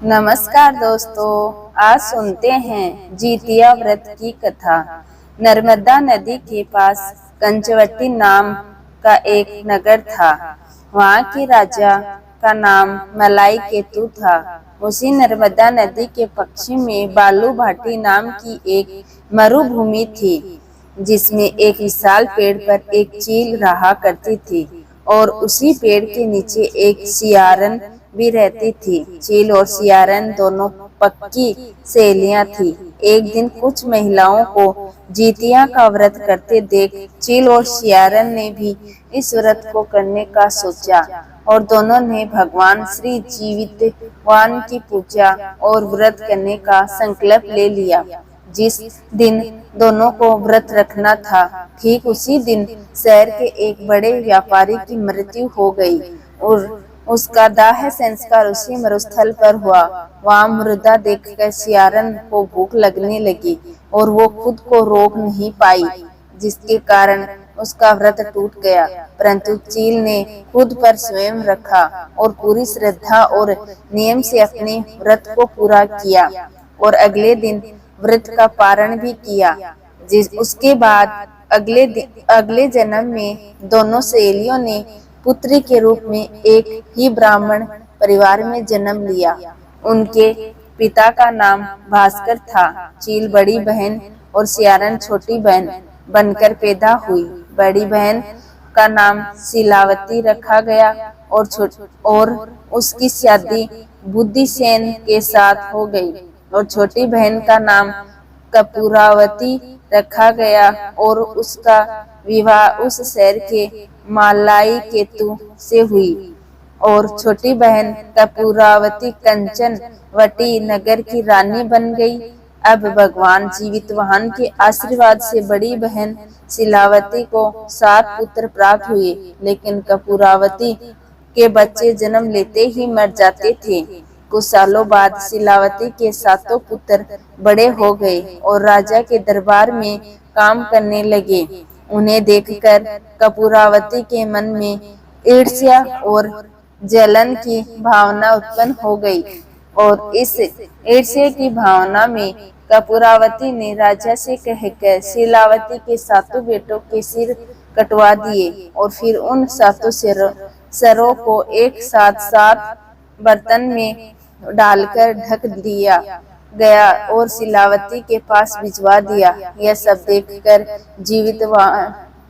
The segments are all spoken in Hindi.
नमस्कार दोस्तों, आज सुनते हैं जितिया व्रत की कथा। नर्मदा नदी के पास कंचवटी नाम का एक नगर था। वहाँ के राजा का नाम मलाई केतु था। उसी नर्मदा नदी के पश्चिम में बालू भाटी नाम की एक मरुभूमि थी, जिसमें एक विशाल पेड़ पर एक चील रहा करती थी और उसी पेड़ के नीचे एक सियारन भी रहती थी। चील और सियारन दोनों पक्की सहेलियां थी। एक दिन कुछ महिलाओं को जितिया का व्रत करते देख चील और सियारन ने भी इस व्रत को करने का सोचा और दोनों ने भगवान श्री जीवितवान की पूजा और व्रत करने का संकल्प ले लिया। जिस दिन दोनों को व्रत रखना था, ठीक उसी दिन शहर के एक बड़े व्यापारी की मृत्यु हो गई और उसका दाह संस्कार उसी मरुस्थल पर हुआ। वहाँ मृदा देखकर सियारन को भूख लगने लगी और वो खुद को रोक नहीं पाई, जिसके कारण उसका व्रत टूट गया। परंतु चील ने खुद पर स्वयं रखा और पूरी श्रद्धा और नियम से अपने व्रत को पूरा किया और अगले दिन व्रत का पारण भी किया। उसके बाद अगले जन्म में दोनों सहेलियों ने पुत्री के रूप में एक ही ब्राह्मण परिवार में जन्म लिया। उनके पिता का नाम भास्कर था। चील बड़ी बहन और सियारन छोटी बहन बनकर पैदा हुई। बड़ी बहन का नाम शीलावती रखा गया और उसकी शादी बुद्धिसेन के साथ हो गई और छोटी बहन का नाम कपूरावती रखा गया और उसका विवाह उस शहर के मलाई केतु से हुई और छोटी बहन कपूरावती कंचनवटी नगर की रानी बन गई। अब भगवान जीवितवाहन के आशीर्वाद से बड़ी बहन शीलावती को 7 पुत्र प्राप्त हुए, लेकिन कपूरावती के बच्चे जन्म लेते ही मर जाते थे। कुछ सालों बाद शीलावती के 7 पुत्र बड़े हो गए और राजा के दरबार में काम करने लगे। उन्हें देखकर कपूरावती के मन में ईर्ष्या और जलन की भावना उत्पन्न हो गई और इस ईर्ष्या की भावना में कपूरावती ने राजा से कहकर शीलावती के 7 बेटों के सिर कटवा दिए और फिर उन 7 सरों को एक साथ 7 बर्तन में डालकर ढक दिया गया और शीलावती के पास भिजवा दिया। यह सब देखकर जीवित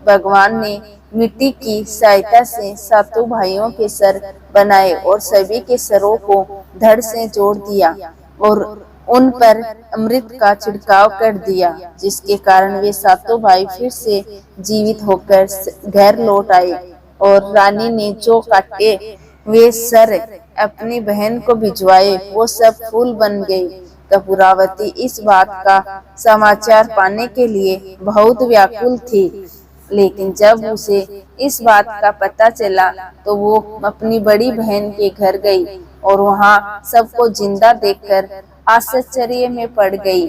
भगवान ने मिट्टी की सहायता से 7 भाइयों के सर बनाए और सभी के सरों को धड़ से जोड़ दिया और उन पर अमृत का छिड़काव कर दिया, जिसके कारण वे 7 भाई फिर से जीवित होकर घर लौट आए और रानी ने जो काटे वे सर अपनी बहन को भिजवाए, वो सब फूल बन गए। कपूरावती इस बात का समाचार पाने के लिए बहुत व्याकुल थी, लेकिन जब उसे इस बात का पता चला तो वो अपनी बड़ी बहन के घर गई और वहाँ सबको जिंदा देखकर आश्चर्य में पड़ गई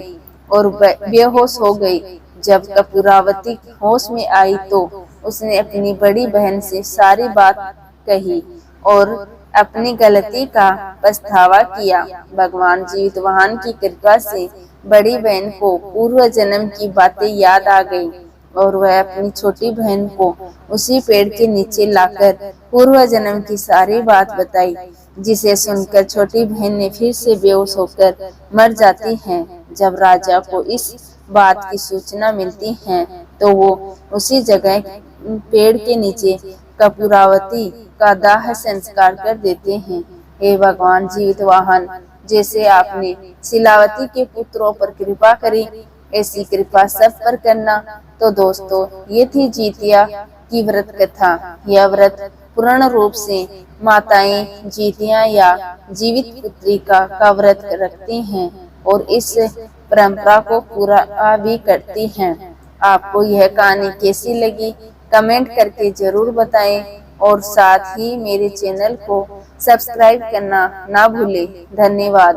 और बेहोश हो गई। जब कपूरावती होश में आई तो उसने अपनी बड़ी बहन से सारी बात कही और अपनी गलती का पछतावा किया। भगवान जीवितवाहन की कृपा से बड़ी बहन को पूर्व जन्म की बातें याद आ गई और वह अपनी छोटी बहन को उसी पेड़ के नीचे लाकर पूर्व जन्म की सारी बात बताई, जिसे सुनकर छोटी बहन ने फिर से बेहोश होकर मर जाती है। जब राजा को इस बात की सूचना मिलती है तो वो उसी जगह पेड़ के नीचे कपूरावती का दाह संस्कार कर देते हैं। हे भगवान जीवितवाहन, जैसे आपने शीलावती के पुत्रों पर कृपा करी, ऐसी कृपा सब पर करना। तो दोस्तों, ये थी जितिया की व्रत कथा। यह व्रत पूर्ण रूप से माताएं जितिया या जीवित पुत्री का व्रत रखती हैं और इस परंपरा को पूरा भी करती हैं। आपको यह कहानी कैसी लगी कमेंट करके जरूर बताएं और साथ ही मेरे चैनल को सब्सक्राइब करना ना भूलें। धन्यवाद।